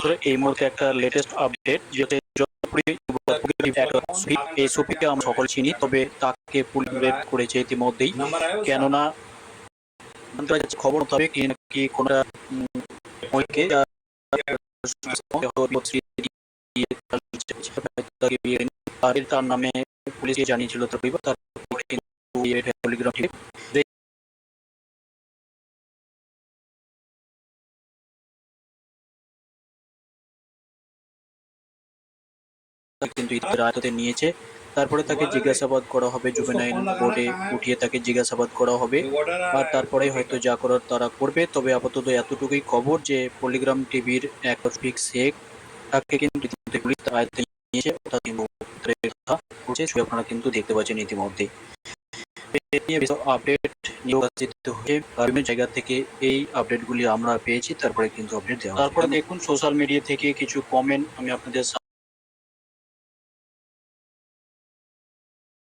ধরে এই মুহূর্তে একটা লেটেস্ট আপডেট যেটা এই সুফিকে আমরা সকল চিনি, তবে তাকে পুলিশ গ্রেপ্তার করেছে ইতিমধ্যেই। কেননা খবর মোতাবেক নাকি কোন তার নামে পুলিশ জানিয়েছিল তার কিন্তু আয়ত্তে নিয়েছে। তারপরে তাকে জিজ্ঞাসাবাদ করা হবে, জুভেনাইল কোর্টে উঠিয়ে তাকে জিজ্ঞাসাবাদ করা হবে, আর তারপরে হয়তো যা করার তারা করবে। তবে আপাতত এতটুকুই খবর যে পলিগ্রাম টিভির এক রফিক শেখ তাকে কিন্তু পুলিশ আয়ত্তে নিয়েছে, আপনারা কিন্তু দেখতে পাচ্ছেন ইতিমধ্যে। আপডেট বিভিন্ন জায়গা থেকে এই আপডেটগুলি আমরা পেয়েছি, তারপরে কিন্তু আপডেট দেওয়া। তারপরে দেখুন সোশ্যাল মিডিয়া থেকে কিছু কমেন্ট আমি আপনাদের